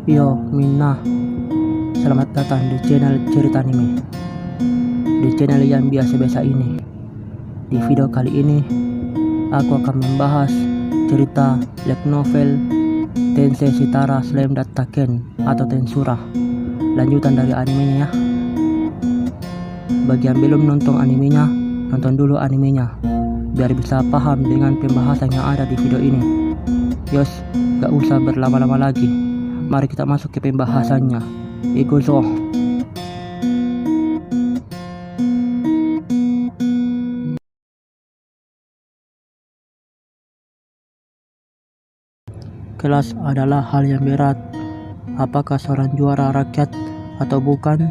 Yo, Minna, selamat datang di channel cerita anime. Di channel yang biasa-biasa ini. Di video kali ini, aku akan membahas cerita light novel Tensei Shitara Slam Dattaken atau Tensura, lanjutan dari animenya ya. Bagi yang belum nonton animenya, nonton dulu animenya, biar bisa paham dengan pembahasan yang ada di video ini. Yos, gak usah berlama-lama lagi. Mari kita masuk ke pembahasannya. Ikuzo. Kelas adalah hal yang berat. Apakah seorang juara rakyat atau bukan?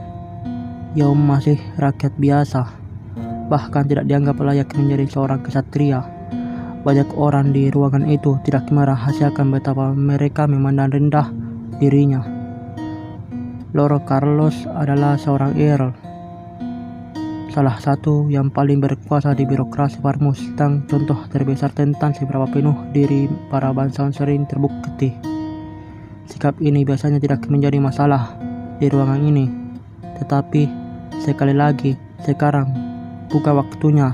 Yom masih rakyat biasa. Bahkan tidak dianggap layak menjadi seorang kesatria. Banyak orang di ruangan itu tidak merahasiakan betapa mereka memandang rendah dirinya. Lord Carlos adalah seorang earl, salah satu yang paling berkuasa di birokrasi Farmus, dan contoh terbesar tentang seberapa penuh diri para bangsawan sering terbukti. Sikap ini biasanya tidak menjadi masalah di ruangan ini, tetapi sekali lagi sekarang bukan waktunya.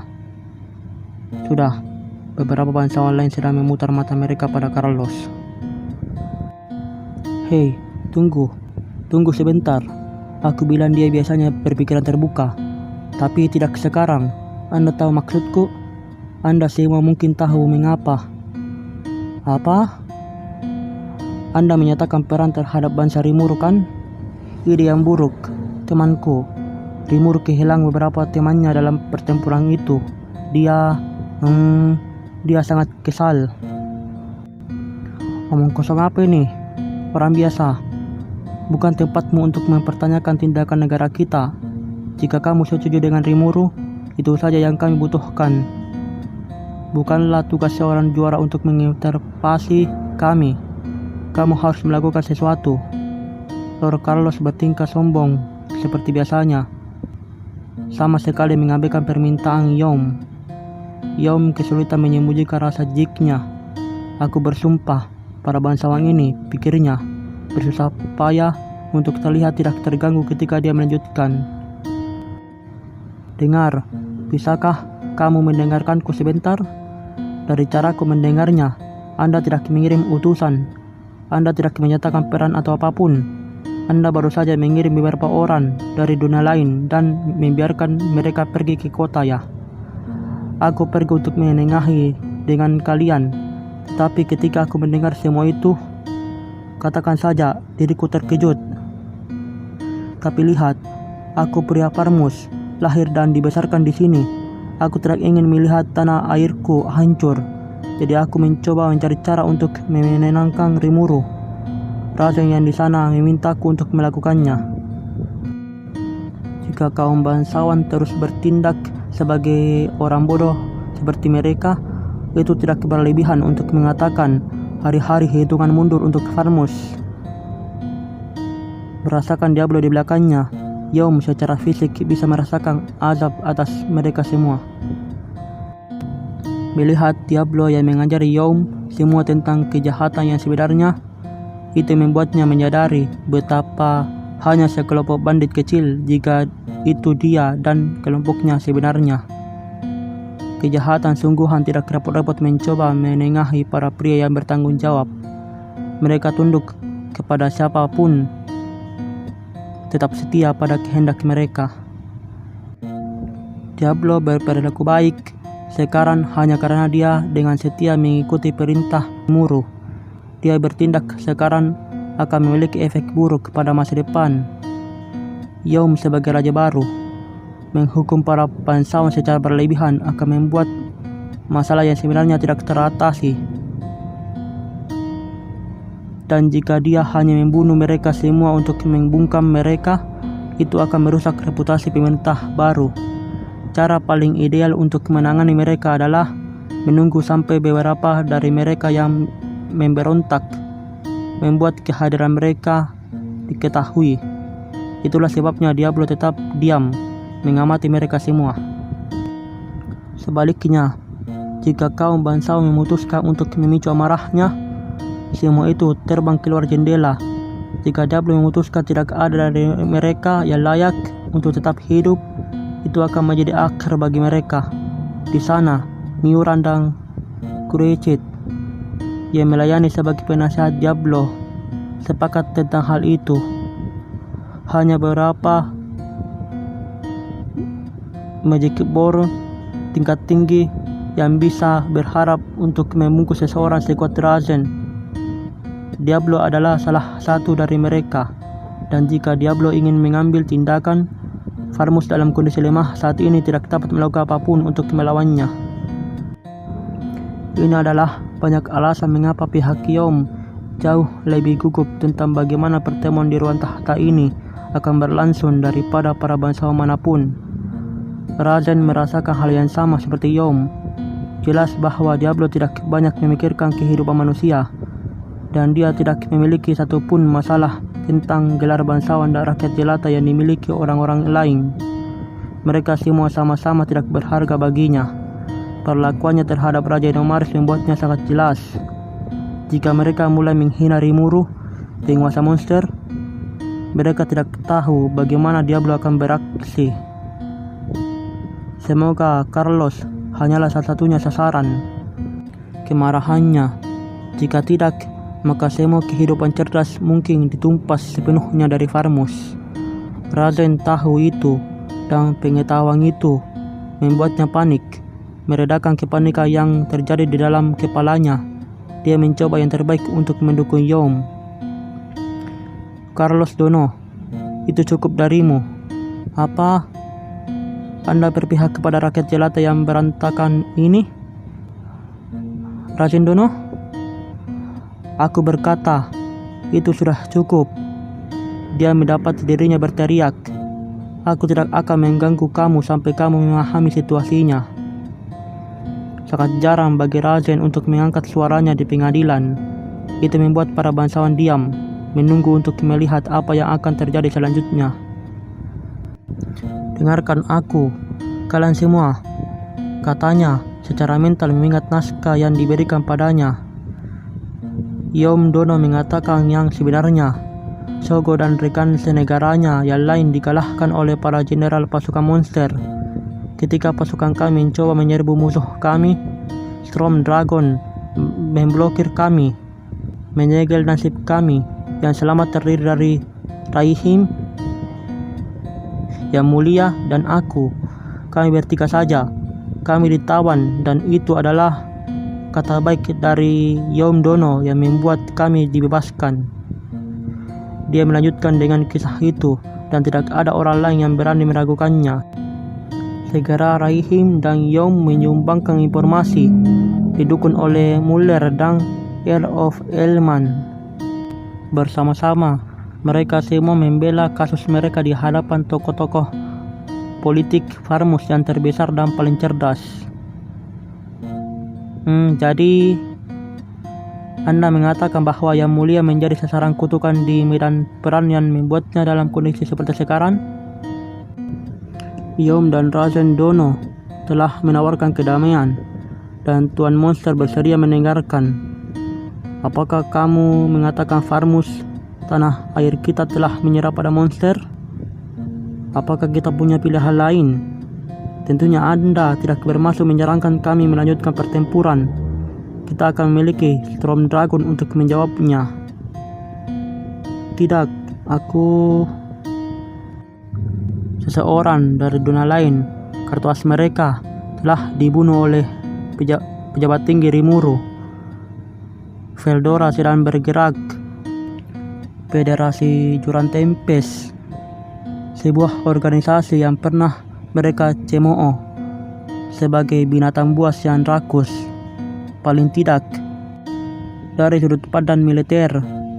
Sudah, beberapa bangsawan lain sedang memutar mata mereka pada Carlos. Hei, tunggu sebentar. Aku bilang dia biasanya berpikiran terbuka, tapi tidak sekarang. Anda tahu maksudku? Anda semua mungkin tahu mengapa. Apa? Anda menyatakan perang terhadap bangsa Rimuru kan? Ide yang buruk, temanku. Rimuru kehilangan beberapa temannya dalam pertempuran itu. Dia sangat kesal. Omong kosong apa ini? Orang biasa. Bukan tempatmu untuk mempertanyakan tindakan negara kita. Jika kamu setuju dengan Rimuru, itu saja yang kami butuhkan. Bukanlah tugas seorang juara untuk mengintervensi kami. Kamu harus melakukan sesuatu. Lord Carlos bertingkah sombong seperti biasanya, sama sekali mengabaikan permintaan Yom. Yom kesulitan menyembunyikan rasa jijiknya. Aku bersumpah, para bangsawan ini, pikirnya, bersusah payah untuk terlihat tidak terganggu ketika dia melanjutkan. Dengar, bisakah kamu mendengarkanku sebentar? Dari caraku mendengarnya, Anda tidak mengirim utusan. Anda tidak menyatakan peran atau apapun. Anda baru saja mengirim beberapa orang dari dunia lain dan membiarkan mereka pergi ke kota ya. Aku pergi untuk menengahi dengan kalian, tetapi ketika aku mendengar semua itu, katakan saja diriku terkejut. Tapi lihat, aku pria Farmus, lahir dan dibesarkan di sini. Aku tidak ingin melihat tanah airku hancur, jadi aku mencoba mencari cara untuk menenangkan Rimuru. Raja yang di sana memintaku untuk melakukannya. Jika kaum bangsawan terus bertindak sebagai orang bodoh seperti mereka, itu tidak berlebihan untuk mengatakan hari-hari hitungan mundur untuk Farmus. Merasakan Diablo di belakangnya, Yom secara fisik bisa merasakan azab atas mereka semua. Melihat Diablo yang mengajari Yom semua tentang kejahatan yang sebenarnya, itu membuatnya menyadari betapa hanya sekelompok bandit kecil jika itu dia dan kelompoknya sebenarnya. Kejahatan sungguhan tidak repot-repot mencoba menengahi para pria yang bertanggung jawab. Mereka tunduk kepada siapapun, tetap setia pada kehendak mereka. Diablo berperilaku baik sekarang hanya karena dia dengan setia mengikuti perintah Rimuru. Dia bertindak sekarang akan memiliki efek buruk pada masa depan. Yom sebagai raja baru menghukum para bangsawan secara berlebihan akan membuat masalah yang sebenarnya tidak teratasi. Dan jika dia hanya membunuh mereka semua untuk membungkam mereka, itu akan merusak reputasi pemerintah baru. Cara paling ideal untuk menangani mereka adalah menunggu sampai beberapa dari mereka yang memberontak membuat kehadiran mereka diketahui. Itulah sebabnya Diablo tetap diam mengamati mereka semua. Sebaliknya, jika kaum bangsawan memutuskan untuk memicu amarahnya, semua itu terbang keluar jendela Jika Diablo memutuskan tidak ada dari mereka yang layak untuk tetap hidup, itu akan menjadi akhir bagi mereka. Di sana, Miuran dan Crucit yang melayani sebagai penasihat Diablo sepakat tentang hal itu. Hanya beberapa Magicborn tingkat tinggi yang bisa berharap untuk membungkus seseorang sekuat Razen. Diablo adalah salah satu dari mereka, dan jika Diablo ingin mengambil tindakan, Farmus dalam kondisi lemah saat ini tidak dapat melakukan apapun untuk melawannya. Ini adalah banyak alasan mengapa pihak Yom jauh lebih gugup tentang bagaimana pertemuan di ruang tahta ini akan berlangsung daripada para bangsawan manapun. Razen merasakan hal yang sama seperti Yom. Jelas bahwa Diablo tidak banyak memikirkan kehidupan manusia, dan dia tidak memiliki satupun masalah tentang gelar bangsawan dan rakyat jelata yang dimiliki orang-orang lain. Mereka semua sama-sama tidak berharga baginya. Perlakuannya terhadap Raja Inomaris membuatnya sangat jelas. Jika mereka mulai menghina Rimuru, penguasa monster, mereka tidak tahu bagaimana Diablo akan beraksi. Semoga Carlos hanyalah salah satunya sasaran kemarahannya. Jika tidak, maka semua kehidupan cerdas mungkin ditumpas sepenuhnya dari Farmus. Razen tahu itu, dan pengetahuan itu membuatnya panik, meredakan kepanikan yang terjadi di dalam kepalanya. Dia mencoba yang terbaik untuk mendukung Yom. Carlos Dono, itu cukup darimu. Apa? Anda berpihak kepada rakyat jelata yang berantakan ini? Razen Dono? Aku berkata, itu sudah cukup. Dia mendapat dirinya berteriak. Aku tidak akan mengganggu kamu sampai kamu memahami situasinya. Sangat jarang bagi Razen untuk mengangkat suaranya di pengadilan. Itu membuat para bangsawan diam, menunggu untuk melihat apa yang akan terjadi selanjutnya. Dengarkan aku, kalian semua, katanya secara mental mengingat naskah yang diberikan padanya. Yom Dono mengatakan yang sebenarnya. Shogo dan rekan senegaranya yang lain dikalahkan oleh para jenderal pasukan monster. Ketika pasukan kami mencoba menyerbu musuh kami, Storm Dragon memblokir kami, menyegel nasib kami. Yang selamat terdiri dari Raihim, Yang Mulia, dan aku. Kami bertiga saja. Kami ditawan, dan itu adalah kata baik dari Yom Dono yang membuat kami dibebaskan. Dia melanjutkan dengan kisah itu, dan tidak ada orang lain yang berani meragukannya. Segera Raihim dan Yom menyumbangkan informasi, didukung oleh Muller dan Earl of Elman. Bersama-sama, mereka semua membela kasus mereka di hadapan tokoh-tokoh politik Farmus yang terbesar dan paling cerdas. Jadi Anda mengatakan bahwa Yang Mulia menjadi sasaran kutukan di medan perang yang membuatnya dalam kondisi seperti sekarang? Yom dan Razen Dono telah menawarkan kedamaian, dan Tuan Monster bersedia mendengarkan. Apakah kamu mengatakan Farmus, tanah air kita, telah menyerah pada monster? Apakah kita punya pilihan lain? Tentunya Anda tidak bermaksud menyarankan kami melanjutkan pertempuran. Kita akan memiliki Storm Dragon untuk menjawabnya. Tidak, aku seseorang dari dunia lain. Kartu as mereka telah dibunuh oleh pejabat tinggi Rimuru. Veldora sedang bergerak. Federasi Jurang Tempest, sebuah organisasi yang pernah mereka cemooh sebagai binatang buas yang rakus. Paling tidak, dari sudut pandang militer,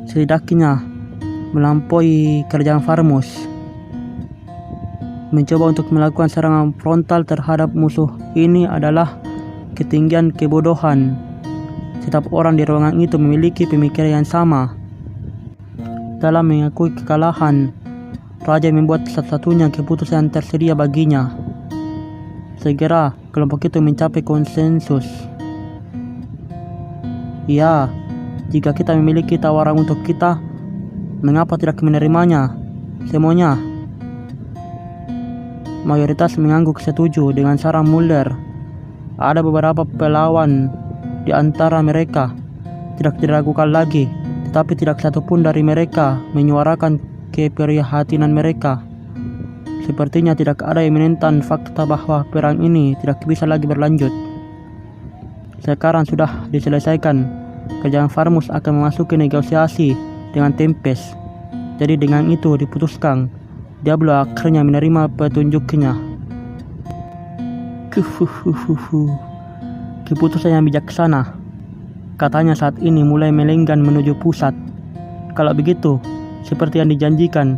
setidaknya melampaui kerajaan Farmus. Mencoba untuk melakukan serangan frontal terhadap musuh ini adalah ketinggian kebodohan. Setiap orang di ruangan itu memiliki pemikiran yang sama. Dalam mengakui kekalahan, Raja membuat satu-satunya keputusan yang tersedia baginya. Segera kelompok itu mencapai konsensus. Ya, jika kita memiliki tawaran untuk kita, Mengapa tidak menerimanya? Semuanya. Mayoritas mengangguk setuju dengan saran Mulder. Ada beberapa pelawan di antara mereka tidak diragukan lagi, tetapi tidak satupun dari mereka menyuarakan keprihatinan mereka. Sepertinya tidak ada yang menentang fakta bahwa perang ini tidak bisa lagi berlanjut. Sekarang sudah diselesaikan. Kerajaan Farmus akan memasuki negosiasi dengan Tempest. Jadi dengan itu diputuskan, Diablo akhirnya menerima petunjuknya. Keputusan yang bijaksana. Katanya saat ini mulai melenggang menuju pusat. Kalau begitu, seperti yang dijanjikan,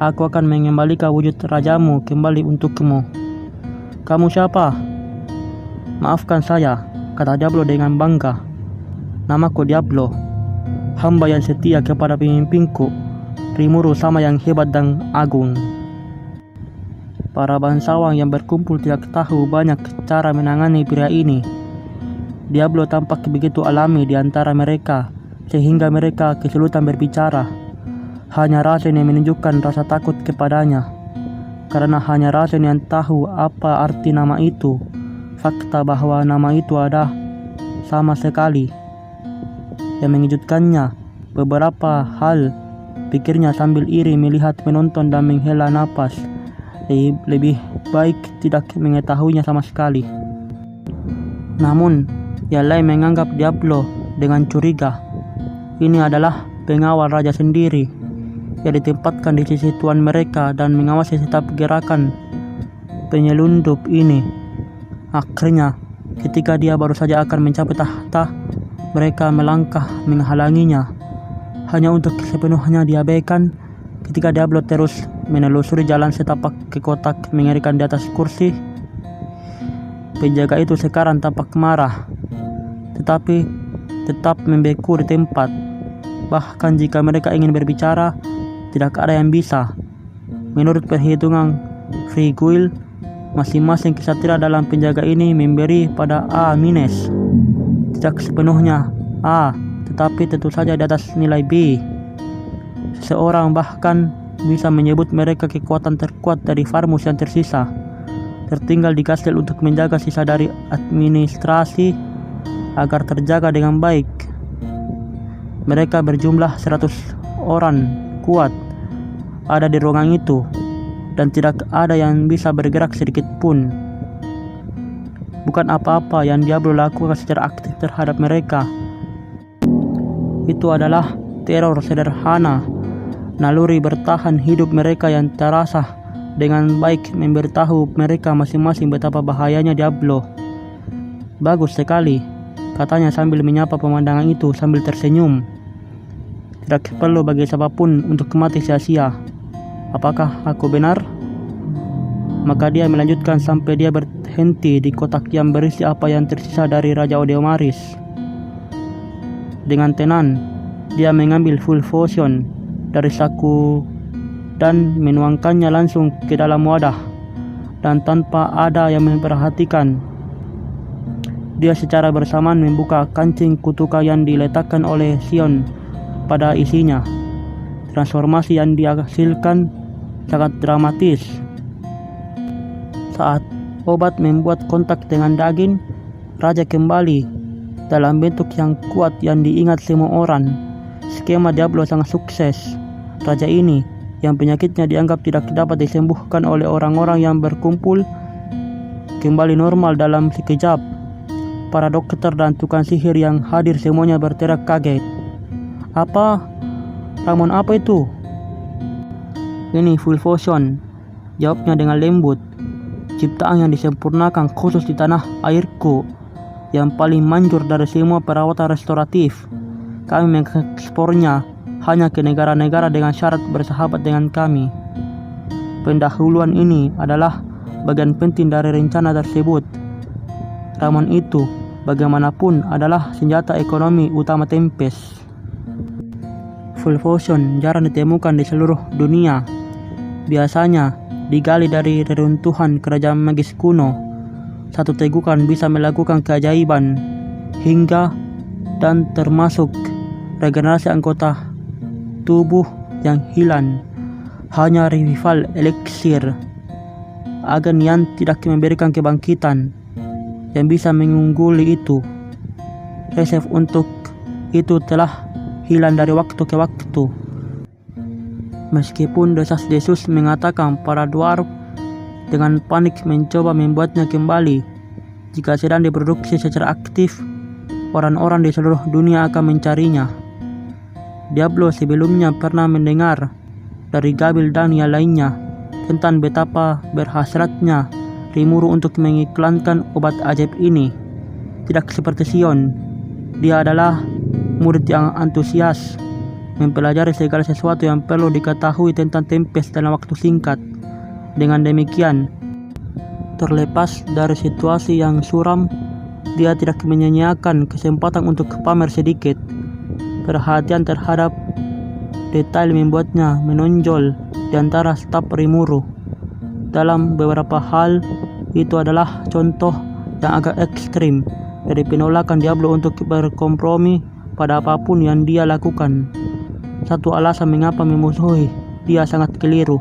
aku akan mengembalikan wujud rajamu kembali untukmu. Kamu siapa? Maafkan saya, kata Diablo dengan bangga. Namaku Diablo, hamba yang setia kepada pemimpinku, Rimuru sama yang hebat dan agung. Para bangsawan yang berkumpul tidak tahu banyak cara menangani pria ini. Diablo tampak begitu alami di antara mereka, sehingga mereka kesulitan berbicara. Hanya Rasen yang menunjukkan rasa takut kepadanya, karena hanya Rasen yang tahu apa arti nama itu. Fakta bahwa nama itu ada sama sekali. Yang mengejutkannya, beberapa hal pikirnya sambil iri melihat penonton dan menghela napas. Lebih baik tidak mengetahuinya sama sekali. Namun, yang lain menganggap Diablo dengan curiga. Ini adalah pengawal raja sendiri yang ditempatkan di sisi tuan mereka dan mengawasi setiap gerakan penyelundup ini. Akhirnya, ketika dia baru saja akan mencapai tahta, mereka melangkah menghalanginya, hanya untuk sepenuhnya diabaikan ketika Diablo terus menelusuri jalan setapak ke kotak mengerikan di atas kursi. Penjaga itu sekarang tampak marah, tetapi tetap membeku di tempat. Bahkan jika mereka ingin berbicara, tidak ada yang bisa. Menurut perhitungan Friguil, masing-masing kesatria dalam penjaga ini memberi pada A-. Tidak sepenuhnya A, tetapi tentu saja di atas nilai B. Seseorang bahkan bisa menyebut mereka kekuatan terkuat dari Farmus yang tersisa, tertinggal di kastil untuk menjaga sisa dari administrasi agar terjaga dengan baik. Mereka berjumlah 100 orang kuat ada di ruangan itu, dan tidak ada yang bisa bergerak sedikit pun. Bukan apa-apa yang Diablo lakukan secara aktif terhadap mereka. Itu adalah teror sederhana. Naluri bertahan hidup mereka yang terasa dengan baik memberitahu mereka masing-masing betapa bahayanya Diablo. Bagus sekali, katanya sambil menyapa pemandangan itu sambil tersenyum. Tidak perlu bagi siapapun untuk mati sia-sia. Apakah aku benar? Maka dia melanjutkan sampai dia berhenti di kotak yang berisi apa yang tersisa dari Raja Odeomaris. Dengan tenang, dia mengambil full potion dari saku dan menuangkannya langsung ke dalam wadah, dan tanpa ada yang memperhatikan, dia secara bersamaan membuka kancing kutuka yang diletakkan oleh Sion pada isinya. Transformasi yang dihasilkan sangat dramatis. Saat obat membuat kontak dengan daging, Raja kembali dalam bentuk yang kuat yang diingat semua orang. Skema Diablo sangat sukses. Raja ini, yang penyakitnya dianggap tidak dapat disembuhkan oleh orang-orang yang berkumpul, kembali normal dalam sekejap. Para dokter dan tukang sihir yang hadir semuanya berteriak kaget. Apa? Ramuan apa itu? Ini full potion, jawabnya dengan lembut. Ciptaan yang disempurnakan khusus di tanah airku, yang paling manjur dari semua perawatan restoratif. Kami mengekspornya hanya ke negara-negara dengan syarat bersahabat dengan kami. Pendahuluan ini adalah bagian penting dari rencana tersebut. Ramuan itu bagaimanapun adalah senjata ekonomi utama Tempest. Full potion jarang ditemukan di seluruh dunia. Biasanya digali dari reruntuhan kerajaan magis kuno. Satu tegukan bisa melakukan keajaiban hingga dan termasuk regenerasi anggota tubuh yang hilang, hanya rival eliksir. Agen yang tidak memberikan kebangkitan yang bisa mengungguli itu. Resep untuk itu telah hilang dari waktu ke waktu. Meskipun desas-desus mengatakan para dwarf dengan panik mencoba membuatnya kembali, jika sedang diproduksi secara aktif, orang-orang di seluruh dunia akan mencarinya. Diablo sebelumnya pernah mendengar dari Gabil dan yang lainnya tentang betapa berhasratnya Rimuru untuk mengiklankan obat ajaib ini. Tidak seperti Sion, dia adalah murid yang antusias, mempelajari segala sesuatu yang perlu diketahui tentang Tempest dalam waktu singkat. Dengan demikian, terlepas dari situasi yang suram, dia tidak menyia-nyiakan kesempatan untuk pamer sedikit. Perhatian terhadap detail membuatnya menonjol di antara staf Rimuru. Dalam beberapa hal, itu adalah contoh yang agak ekstrim dari penolakan Diablo untuk berkompromi pada apapun yang dia lakukan. Satu alasan mengapa memusuhi dia sangat keliru.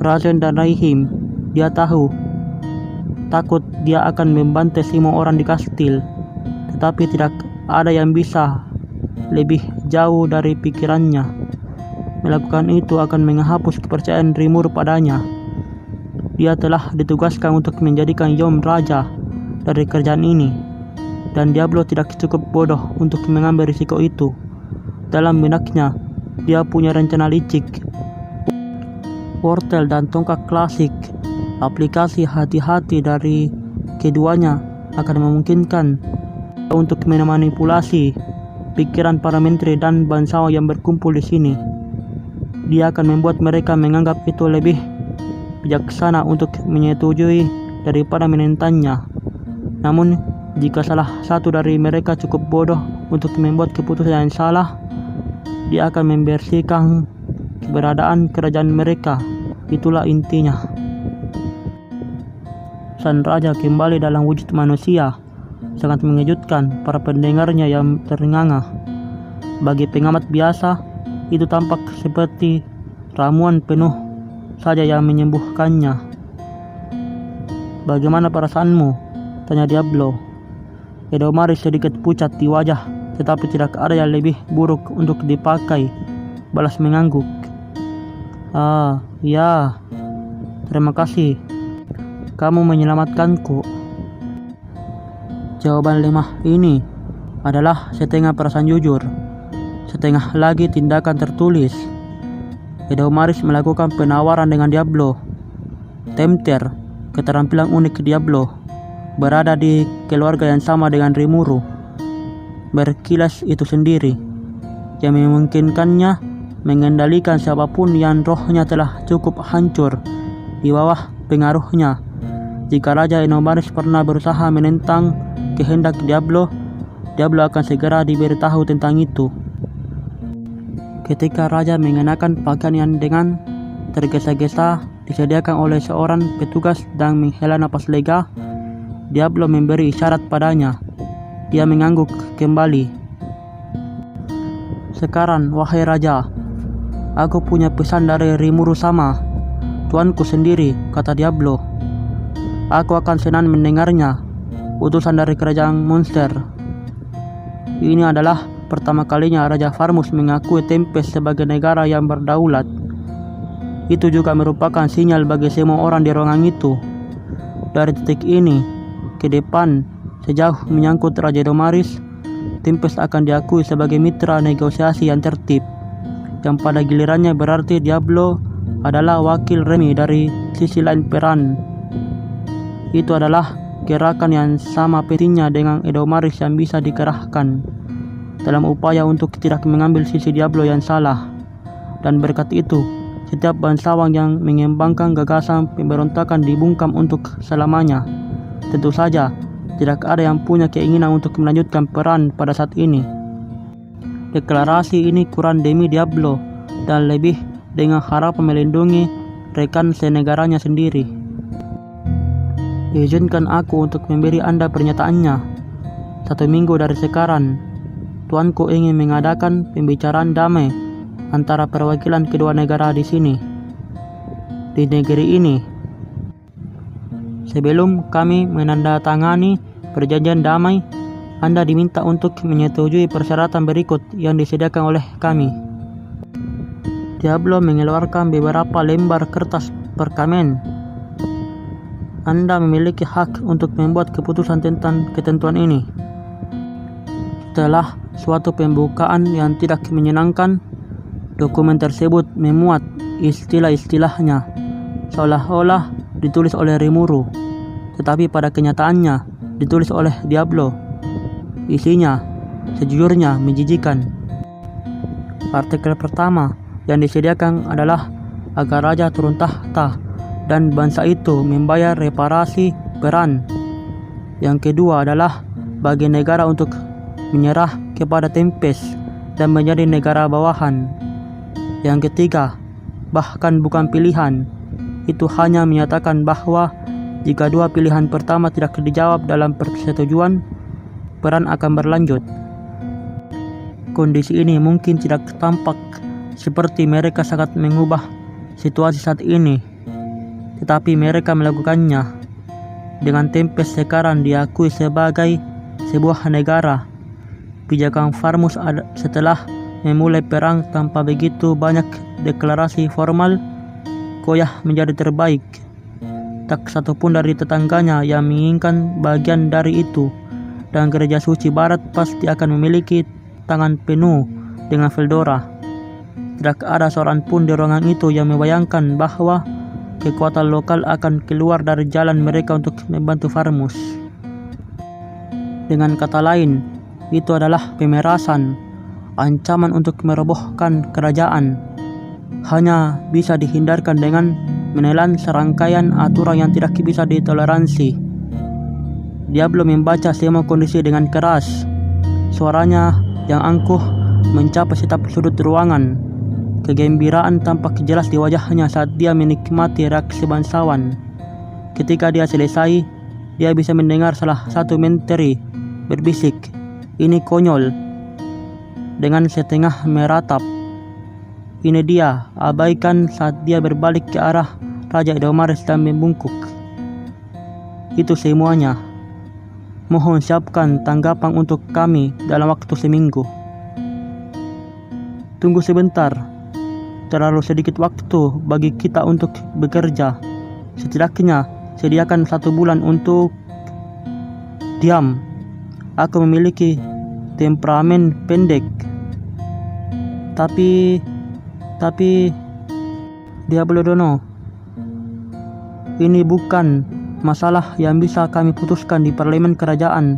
Razen dan Raihim, dia takut dia akan membantai semua orang di kastil, tetapi tidak ada yang bisa lebih jauh dari pikirannya. Melakukan itu akan menghapus kepercayaan Rimuru padanya. Dia telah ditugaskan untuk menjadikan Yom raja dari kerjaan ini, dan Diablo tidak cukup bodoh untuk mengambil risiko itu. Dalam benaknya, dia punya rencana licik. Wortel dan tongkat klasik, aplikasi hati-hati dari keduanya akan memungkinkan untuk memanipulasi pikiran para menteri dan bangsawan yang berkumpul di sini. Dia akan membuat mereka menganggap itu lebih bijaksana untuk menyetujui daripada menentangnya. Namun, jika salah satu dari mereka cukup bodoh untuk membuat keputusan yang salah, dia akan membersihkan keberadaan kerajaan mereka. Itulah intinya. Sang raja kembali dalam wujud manusia, sangat mengejutkan para pendengarnya yang terengah. Bagi pengamat biasa, itu tampak seperti ramuan penuh saja yang menyembuhkannya. "Bagaimana perasaanmu?" tanya Diablo. Edomaris sedikit pucat di wajah, tetapi tidak ada yang lebih buruk untuk dipakai. Balas mengangguk. Ya, terima kasih. Kamu menyelamatkanku." Jawaban lemah ini adalah setengah perasaan jujur, setengah lagi tindakan tertulis. Edomaris melakukan penawaran dengan Diablo. Tempter, keterampilan unik Diablo, berada di keluarga yang sama dengan Rimuru. Berkilas itu sendiri, yang memungkinkannya mengendalikan siapapun yang rohnya telah cukup hancur di bawah pengaruhnya. Jika Raja Edomaris pernah berusaha menentang kehendak Diablo, Diablo akan segera diberitahu tentang itu. Ketika Raja mengenakan pakaian yang dengan tergesa-gesa disediakan oleh seorang petugas dan menghela napas lega, Diablo memberi isyarat padanya. Dia mengangguk kembali. "Sekarang, wahai Raja, aku punya pesan dari Rimuru sama, tuanku sendiri," kata Diablo. "Aku akan senang mendengarnya, utusan dari kerajaan monster. Ini adalah pertama kalinya Raja Farmus mengakui Tempest sebagai negara yang berdaulat. Itu juga merupakan sinyal bagi semua orang di ruangan itu. Dari titik ini ke depan, sejauh menyangkut Raja Edomaris, Tempest akan diakui sebagai mitra negosiasi yang tertib, yang pada gilirannya berarti Diablo adalah wakil remi dari sisi lain peran. Itu adalah gerakan yang sama pentingnya dengan Edomaris yang bisa dikerahkan dalam upaya untuk tidak mengambil sisi Diablo yang salah. Dan berkat itu, setiap bangsawan yang mengembangkan gagasan pemberontakan dibungkam untuk selamanya. Tentu saja, tidak ada yang punya keinginan untuk melanjutkan peran pada saat ini. Deklarasi ini kurang demi Diablo dan lebih dengan harapan melindungi rekan senegaranya sendiri. Izinkan aku untuk memberi Anda pernyataannya. 1 minggu dari sekarang, tuanku ingin mengadakan pembicaraan damai antara perwakilan kedua negara di negeri ini. Sebelum kami menandatangani perjanjian damai, Anda diminta untuk menyetujui persyaratan berikut yang disediakan oleh kami. Diablo mengeluarkan beberapa lembar kertas perkamen. Anda memiliki hak untuk membuat keputusan tentang ketentuan ini. Setelah suatu pembukaan yang tidak menyenangkan, dokumen tersebut memuat istilah-istilahnya seolah-olah ditulis oleh Rimuru, tetapi pada kenyataannya ditulis oleh Diablo. Isinya sejujurnya menjijikan. Artikel pertama yang disediakan adalah agar raja turun tahta dan bangsa itu membayar reparasi perang. Yang kedua adalah bagi negara untuk menyerah kepada Tempest dan menjadi negara bawahan. Yang ketiga, bahkan bukan pilihan, itu hanya menyatakan bahwa jika dua pilihan pertama tidak dijawab dalam persetujuan, perang akan berlanjut. Kondisi ini mungkin tidak tampak seperti mereka sangat mengubah situasi saat ini, tetapi mereka melakukannya. Dengan Tempest sekarang diakui sebagai sebuah negara, pijakan Farmus setelah memulai perang tanpa begitu banyak deklarasi formal koyah menjadi terbaik. Tak satupun dari tetangganya yang menginginkan bagian dari itu, dan gereja suci barat pasti akan memiliki tangan penuh dengan Veldora. Tidak ada seorang pun di ruangan itu yang membayangkan bahwa kekuatan lokal akan keluar dari jalan mereka untuk membantu Farmus. Dengan kata lain, itu adalah pemerasan, ancaman untuk merobohkan kerajaan. Hanya bisa dihindarkan dengan menelan serangkaian aturan yang tidak bisa ditoleransi. Diablo membaca semua kondisi dengan keras. Suaranya yang angkuh mencapai setiap sudut ruangan. Kegembiraan tampak jelas di wajahnya saat dia menikmati reaksi bangsawan. Ketika dia selesai, dia bisa mendengar salah satu menteri berbisik, "Ini konyol," dengan setengah meratap. Ini dia, abaikan, saat dia berbalik ke arah Raja Edomaris dan membungkuk. "Itu semuanya. Mohon siapkan tanggapan untuk kami dalam waktu seminggu." "Tunggu sebentar. Terlalu sedikit waktu bagi kita untuk bekerja. Setidaknya sediakan 1 bulan untuk..." "Diam. Aku memiliki temperamen pendek." Tapi Diablo Dono, ini bukan masalah yang bisa kami putuskan di parlemen kerajaan.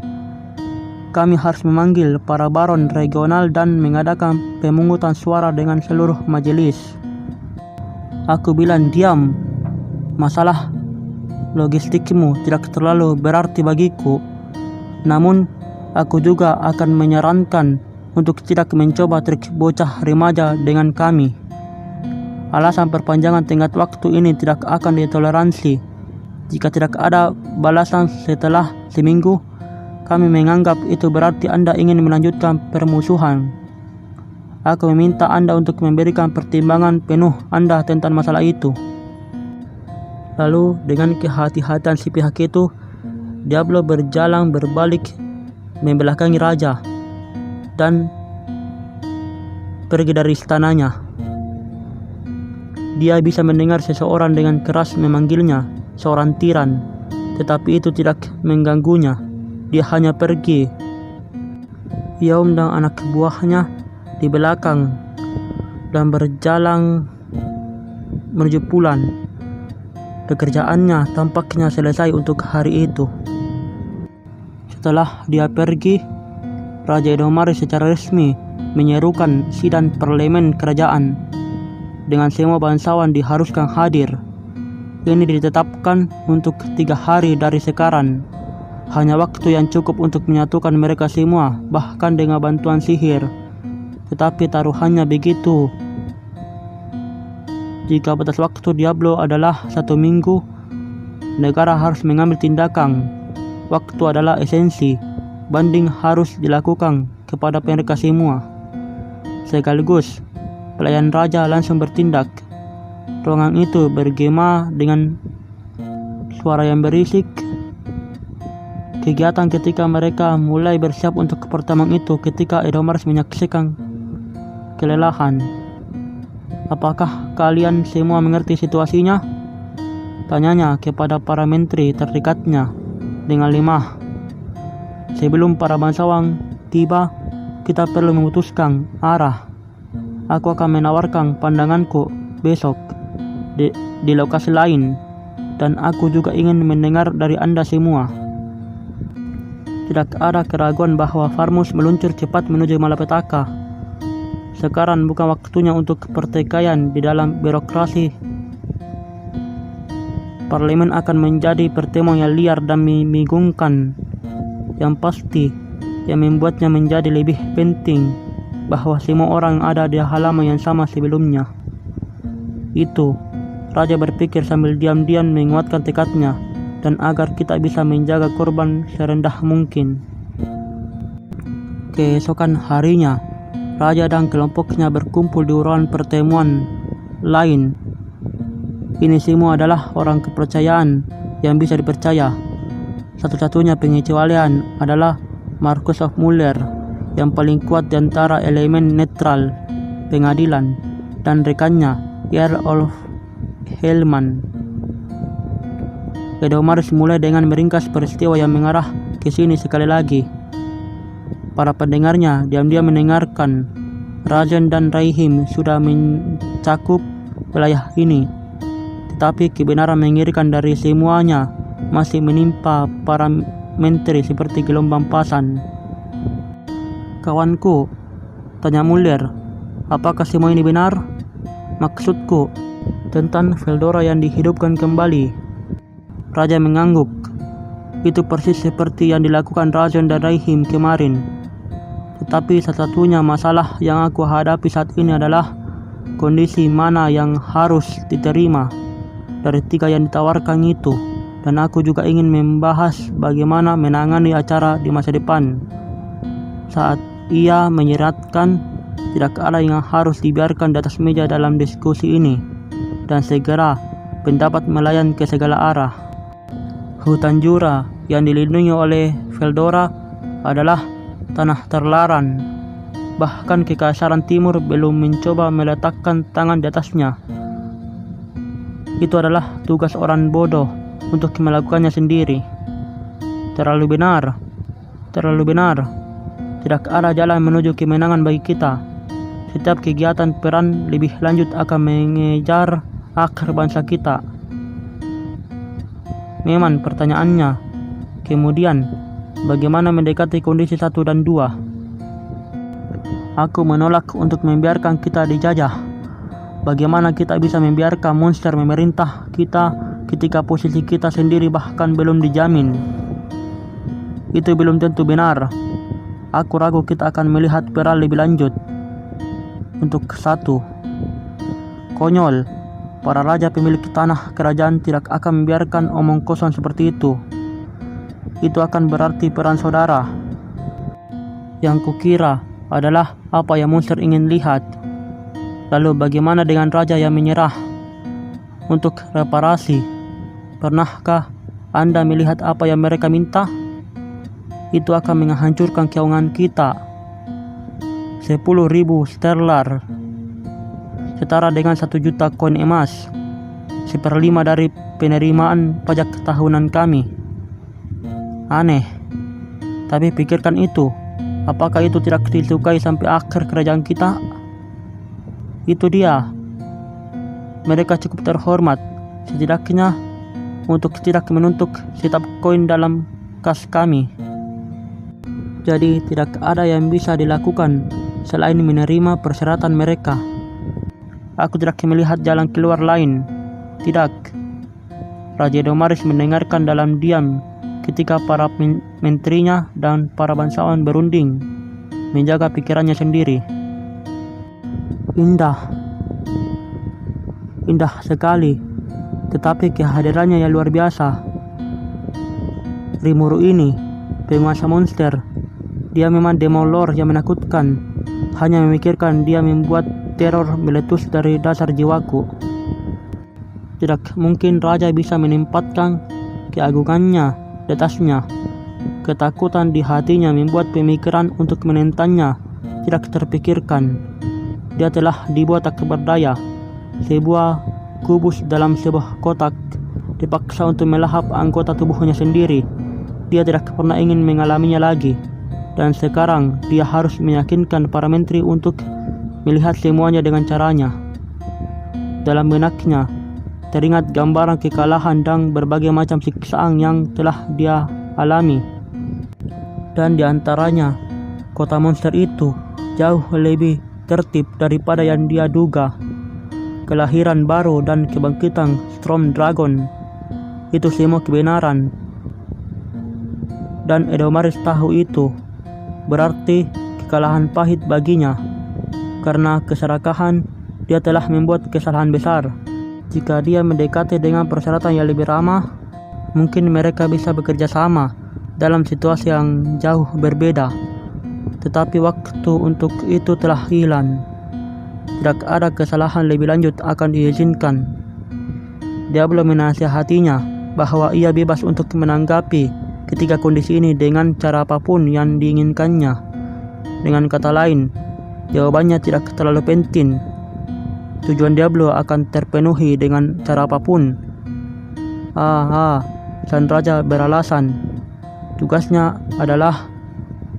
Kami harus memanggil para baron regional dan mengadakan pemungutan suara dengan seluruh majelis. Aku bilang diam. Masalah logistikmu tidak terlalu berarti bagiku. Namun, aku juga akan menyarankan untuk tidak mencoba trik bocah remaja dengan kami. Alasan perpanjangan tenggat waktu ini tidak akan ditoleransi. Jika tidak ada balasan setelah seminggu, kami menganggap itu berarti Anda ingin melanjutkan permusuhan. Aku meminta Anda untuk memberikan pertimbangan penuh Anda tentang masalah itu. Lalu dengan kehati-hatian si pihak itu, Diablo berjalan berbalik membelakangi raja dan pergi dari istananya. Dia bisa mendengar seseorang dengan keras memanggilnya, seorang tiran, tetapi itu tidak mengganggunya. Dia hanya pergi. Yaum dan anak buahnya di belakang dan berjalan menuju pulang. Pekerjaannya tampaknya selesai untuk hari itu. Setelah dia pergi, Raja Edomaris secara resmi menyerukan sidang parlemen kerajaan dengan semua bangsawan diharuskan hadir. Ini ditetapkan untuk 3 hari dari sekarang. Hanya waktu yang cukup untuk menyatukan mereka semua, bahkan dengan bantuan sihir. Tetapi taruhannya begitu. Jika batas waktu Diablo adalah 1 minggu, negara harus mengambil tindakan. Waktu adalah esensi. Banding harus dilakukan. kepada mereka semua. Sekaligus, pelayan raja langsung bertindak. Ruangan itu bergema dengan suara yang berisik. Kegiatan ketika mereka mulai bersiap untuk pertemuan itu ketika Edomaris menyaksikan kelelahan. "Apakah kalian semua mengerti situasinya?" tanyanya kepada para menteri terdekatnya dengan lemah. "Sebelum para bangsawan tiba, kita perlu memutuskan arah. Aku akan menawarkan pandanganku besok di lokasi lain, dan aku juga ingin mendengar dari Anda semua." Tidak ada keraguan bahwa Farmus meluncur cepat menuju Malapetaka. Sekarang bukan waktunya untuk pertikaian di dalam birokrasi. Parlemen akan menjadi pertemuan yang liar dan membingungkan. Yang pasti, yang membuatnya menjadi lebih penting bahwa semua orang ada di halaman yang sama sebelumnya. Itu, raja berpikir sambil diam-diam menguatkan tekadnya, dan agar kita bisa menjaga korban serendah mungkin. Keesokan harinya, raja dan kelompoknya berkumpul di ruangan pertemuan lain. Ini semua adalah orang kepercayaan yang bisa dipercaya. Satu-satunya pengecualian adalah Marquess of Muller, yang paling kuat di antara elemen netral pengadilan, dan rekannya Earl of Hellman. Edomaris mulai dengan meringkas peristiwa yang mengarah ke sini sekali lagi. Para pendengarnya diam-diam mendengarkan. Rajen dan Raihim sudah mencakup wilayah ini, tetapi kebenaran mengerikan dari semuanya masih menimpa para menteri seperti gelombang pasang. "Kawanku," tanya Muller, "apakah semua ini benar? Maksudku, tentang Veldora yang dihidupkan kembali." Raja mengangguk. "Itu persis seperti yang dilakukan Rajen dan Raihim kemarin. Tetapi satu-satunya masalah yang aku hadapi saat ini adalah kondisi mana yang harus diterima dari 3 yang ditawarkan itu. Dan aku juga ingin membahas bagaimana menangani acara di masa depan." Saat ia menyeratkan, tidak ada yang harus dibiarkan di atas meja dalam diskusi ini, dan segera pendapat melayan ke segala arah. Hutan Jura yang dilindungi oleh Veldora adalah tanah terlarang. Bahkan Kekaisaran Timur belum mencoba meletakkan tangan di atasnya. Itu adalah tugas orang bodoh untuk melakukannya sendiri. Terlalu benar. Tidak ada jalan menuju kemenangan bagi kita. Setiap kegiatan perang lebih lanjut akan mengejar akar bangsa kita. Memang pertanyaannya, kemudian bagaimana mendekati kondisi 1 dan 2? Aku menolak untuk membiarkan kita dijajah. Bagaimana kita bisa membiarkan monster memerintah kita ketika posisi kita sendiri bahkan belum dijamin? Itu belum tentu benar. Aku ragu kita akan melihat perang lebih lanjut. Untuk 1, konyol. Para raja pemilik tanah kerajaan tidak akan membiarkan omong kosong seperti itu. Itu akan berarti perang saudara. Yang kukira adalah apa yang monster ingin lihat. Lalu bagaimana dengan raja yang menyerah? Untuk reparasi, pernahkah Anda melihat apa yang mereka minta? Itu akan menghancurkan keuangan kita. 10.000 sterlar, setara dengan 1 juta koin emas, 1/5 dari penerimaan pajak tahunan kami. Aneh, tapi pikirkan itu. Apakah itu tidak disukai sampai akhir kerajaan kita? Itu dia. Mereka cukup terhormat, setidaknya untuk tidak menuntut setiap koin dalam kas kami. Jadi tidak ada yang bisa dilakukan selain menerima persyaratan mereka. Aku tidak melihat jalan keluar lain. Tidak. Raja Edomaris mendengarkan dalam diam ketika para menterinya dan para bangsawan berunding, menjaga pikirannya sendiri. Indah sekali, tetapi kehadirannya yang luar biasa. Rimuru ini, penguasa monster, Dia memang demolor yang menakutkan. Hanya memikirkan dia membuat teror meletus dari dasar jiwaku. Tidak mungkin raja bisa menempatkan keagungannya di atasnya. Ketakutan di hatinya membuat pemikiran untuk menentangnya tidak terpikirkan. Dia telah dibuat tak berdaya. Sebuah kubus dalam sebuah kotak dipaksa untuk melahap anggota tubuhnya sendiri. Dia tidak pernah ingin mengalaminya lagi. Dan sekarang dia harus meyakinkan para menteri untuk melihat semuanya dengan caranya. Dalam benaknya teringat gambaran kekalahan dan berbagai macam siksaan yang telah dia alami. Dan diantaranya, kota monster itu jauh lebih tertib daripada yang dia duga. Kelahiran baru dan kebangkitan Storm Dragon itu semua kebenaran. Dan Edomaris tahu itu. Berarti kekalahan pahit baginya. Karena keserakahan, dia telah membuat kesalahan besar. Jika dia mendekati dengan persyaratan yang lebih ramah, mungkin mereka bisa bekerja sama dalam situasi yang jauh berbeda. Tetapi waktu untuk itu telah hilang. Tidak ada kesalahan lebih lanjut akan diizinkan. Dia belum menasihatinya bahwa ia bebas untuk menanggapi ketika kondisi ini dengan cara apapun yang diinginkannya. Dengan kata lain, jawabannya tidak terlalu penting. Tujuan Diablo akan terpenuhi dengan cara apapun. Sang raja beralasan. Tugasnya adalah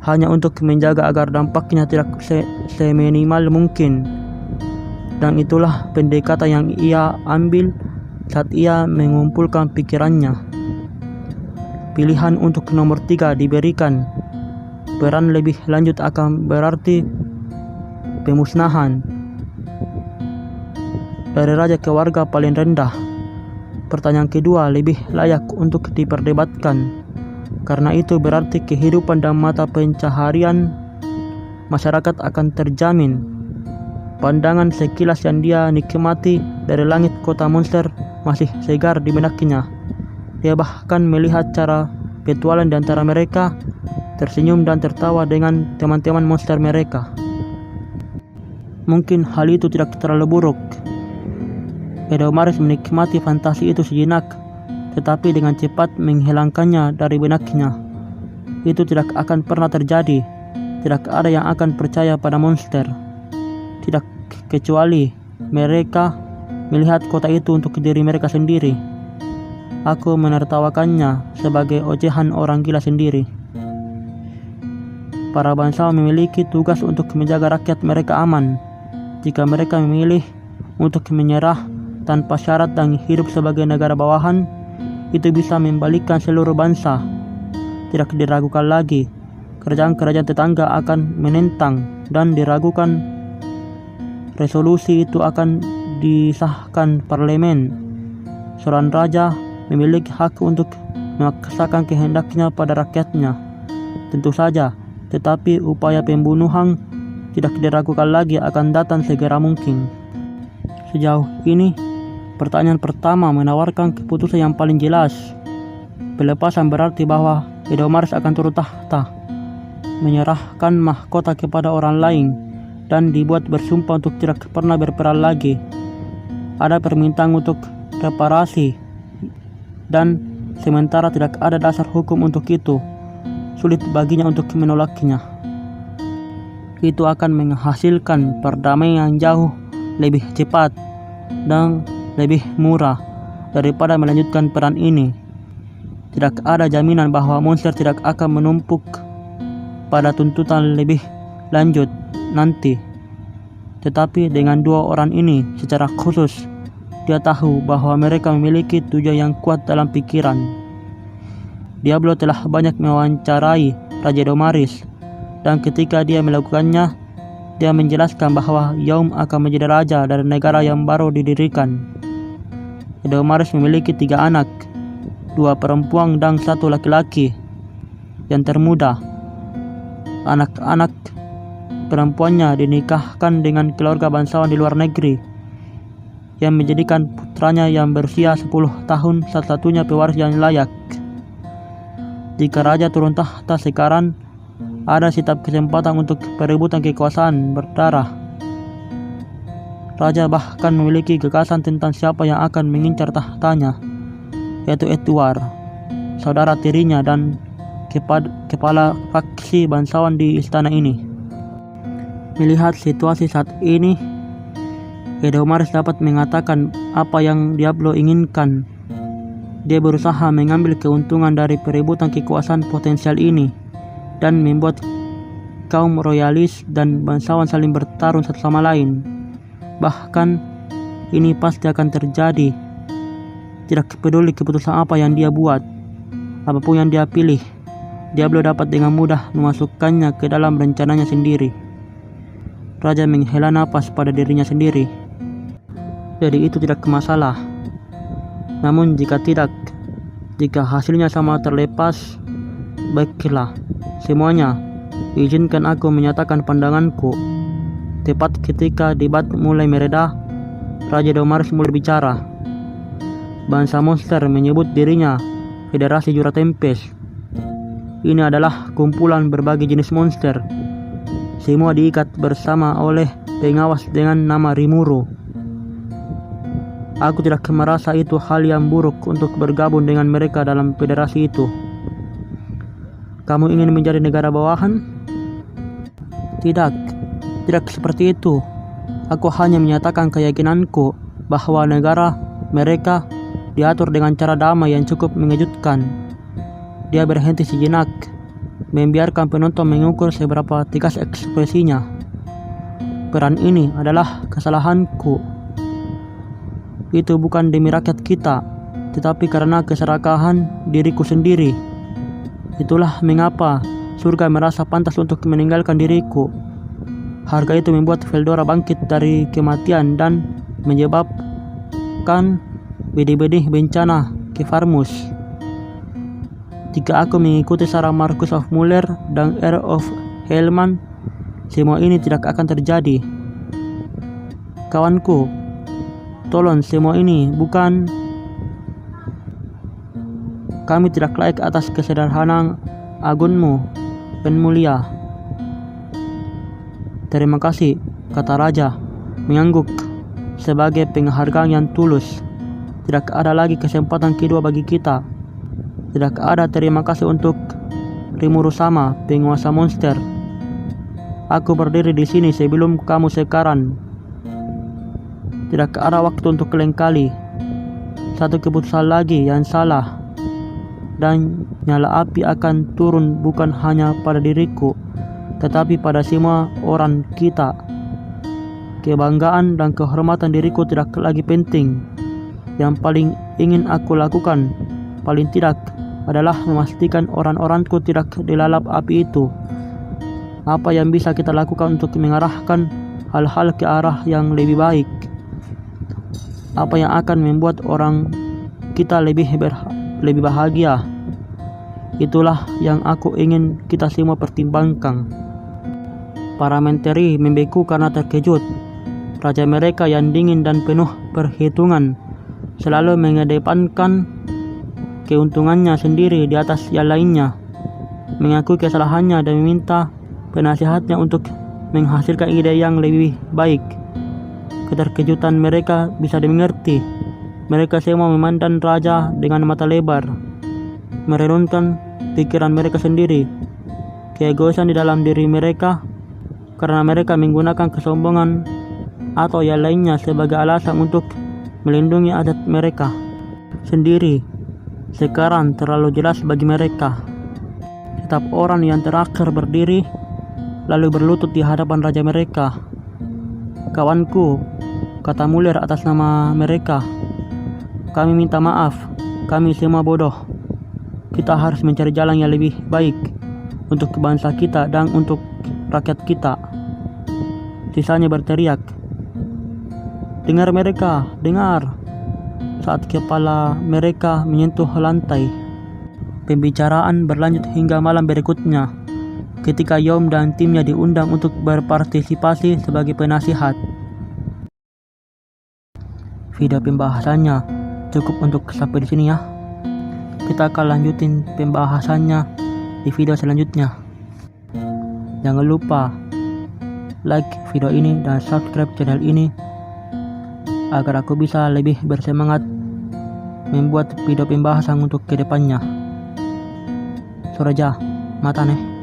hanya untuk menjaga agar dampaknya tidak seminimal mungkin. Dan itulah pendekatan yang ia ambil saat ia mengumpulkan pikirannya. Pilihan untuk nomor 3 diberikan. Peran lebih lanjut akan berarti pemusnahan dari raja ke warga paling rendah. Pertanyaan kedua lebih layak untuk diperdebatkan. Karena itu berarti kehidupan dan mata pencaharian masyarakat akan terjamin. Pandangan sekilas yang dia nikmati dari langit kota monster masih segar di benaknya. Dia bahkan melihat cara petualang di antara mereka, tersenyum dan tertawa dengan teman-teman monster mereka. Mungkin hal itu tidak terlalu buruk. Edomaris menikmati fantasi itu sejenak, tetapi dengan cepat menghilangkannya dari benaknya. Itu tidak akan pernah terjadi. Tidak ada yang akan percaya pada monster. Tidak kecuali mereka melihat kota itu untuk diri mereka sendiri. Aku menertawakannya sebagai ocehan orang gila sendiri. Para bangsawan memiliki tugas untuk menjaga rakyat mereka aman. Jika mereka memilih untuk menyerah tanpa syarat dan hidup sebagai negara bawahan, itu bisa membalikkan seluruh bangsa. Tidak diragukan lagi, kerajaan-kerajaan tetangga akan menentang dan diragukan. Resolusi itu akan disahkan parlemen. Seorang raja memiliki hak untuk memaksakan kehendaknya pada rakyatnya. Tentu saja, tetapi upaya pembunuhan tidak diragukan lagi akan datang segera mungkin. Sejauh ini, pertanyaan pertama menawarkan keputusan yang paling jelas. Pelepasan berarti bahwa Edomaris akan turun tahta, menyerahkan mahkota kepada orang lain, dan dibuat bersumpah untuk tidak pernah berperang lagi. Ada permintaan untuk reparasi, dan sementara tidak ada dasar hukum untuk itu, sulit baginya untuk menolaknya. Itu akan menghasilkan perdamaian yang jauh lebih cepat dan lebih murah daripada melanjutkan perang ini. Tidak ada jaminan bahwa monster tidak akan menumpuk pada tuntutan lebih lanjut nanti. Tetapi dengan dua orang ini secara khusus, dia tahu bahwa mereka memiliki tujuan yang kuat dalam pikiran. Diablo telah banyak mewawancarai Raja Edomaris, dan ketika dia melakukannya, dia menjelaskan bahwa Yaum akan menjadi raja dari negara yang baru didirikan. Edomaris memiliki 3 anak, 2 perempuan dan 1 laki-laki. Yang termuda, anak-anak perempuannya dinikahkan dengan keluarga bangsawan di luar negeri, yang menjadikan putranya yang berusia 10 tahun satu-satunya pewaris yang layak. Jika raja turun tahta sekarang, ada setiap kesempatan untuk perebutan kekuasaan berdarah. Raja bahkan memiliki gagasan tentang siapa yang akan mengincar tahtanya, yaitu Edward, saudara tirinya dan kepala faksi bangsawan di istana ini. Melihat situasi saat ini, Edomaris dapat mengatakan apa yang Diablo inginkan. Dia berusaha mengambil keuntungan dari perebutan kekuasaan potensial ini dan membuat kaum royalis dan bangsawan saling bertarung satu sama lain. Bahkan ini pasti akan terjadi. Tidak peduli keputusan apa yang dia buat, apapun yang dia pilih, Diablo dapat dengan mudah memasukkannya ke dalam rencananya sendiri. Raja menghela napas pada dirinya sendiri. Jadi itu tidak masalah. Namun jika hasilnya sama terlepas, baiklah semuanya. Izinkan aku menyatakan pandanganku. Tepat ketika debat mulai mereda, Raja Edomaris mulai bicara. Bangsa monster menyebut dirinya Federasi Jura Tempest. Ini adalah kumpulan berbagai jenis monster. Semua diikat bersama oleh pengawas dengan nama Rimuru. Aku tidak merasa itu hal yang buruk untuk bergabung dengan mereka dalam federasi itu. Kamu ingin menjadi negara bawahan? Tidak seperti itu. Aku hanya menyatakan keyakinanku bahwa negara mereka diatur dengan cara damai yang cukup mengejutkan. Dia berhenti sejenak, membiarkan penonton mengukur seberapa tegas ekspresinya. Peran ini adalah kesalahanku. Itu bukan demi rakyat kita, tetapi karena keserakahan diriku sendiri. Itulah mengapa surga merasa pantas untuk meninggalkan diriku. Harga itu membuat Veldora bangkit dari kematian dan menyebabkan benih-benih bencana ke Farmus. Jika aku mengikuti saran Marquis of Muller dan Earl of Hellman, semua ini tidak akan terjadi. Kawanku, tolong, semua ini bukan. Kami tidak layak atas kesederhanaan agunmu, Penmulia. Terima kasih, kata Raja, mengangguk sebagai penghargaan yang tulus. Tidak ada lagi kesempatan kedua bagi kita. Tidak ada terima kasih untuk Rimuru sama, penguasa monster. Aku berdiri di sini sebelum kamu sekarang. Tidak ada waktu untuk kelengkali. Satu keputusan lagi yang salah, dan nyala api akan turun bukan hanya pada diriku, tetapi pada semua orang kita. Kebanggaan dan kehormatan diriku tidak lagi penting. Yang paling ingin aku lakukan, paling tidak, adalah memastikan orang-orangku tidak dilalap api itu. Apa yang bisa kita lakukan untuk mengarahkan hal-hal ke arah yang lebih baik? Apa yang akan membuat orang kita lebih bahagia? Itulah yang aku ingin kita semua pertimbangkan. Para menteri membeku karena terkejut. Raja mereka yang dingin dan penuh perhitungan selalu mengedepankan keuntungannya sendiri di atas yang lainnya, mengakui kesalahannya dan meminta penasihatnya untuk menghasilkan ide yang lebih baik. Keterkejutan mereka bisa dimengerti. Mereka semua memandang raja dengan mata lebar, merenungkan pikiran mereka sendiri, keegoisan di dalam diri mereka, karena mereka menggunakan kesombongan atau yang lainnya sebagai alasan untuk melindungi adat mereka sendiri. Sekarang terlalu jelas bagi mereka. Setiap orang yang terakhir berdiri lalu berlutut di hadapan raja mereka. Kawanku, kata Muller atas nama mereka, kami minta maaf, kami semua bodoh. Kita harus mencari jalan yang lebih baik untuk bangsa kita dan untuk rakyat kita. Sisanya berteriak, dengar mereka, dengar, saat kepala mereka menyentuh lantai. Pembicaraan berlanjut hingga malam berikutnya, ketika Yom dan timnya diundang untuk berpartisipasi sebagai penasihat. Video pembahasannya cukup untuk sampai di sini ya. Kita akan lanjutin pembahasannya di video selanjutnya. Jangan lupa like video ini dan subscribe channel ini agar aku bisa lebih bersemangat membuat video pembahasan untuk kedepannya. Suraja, mata nih.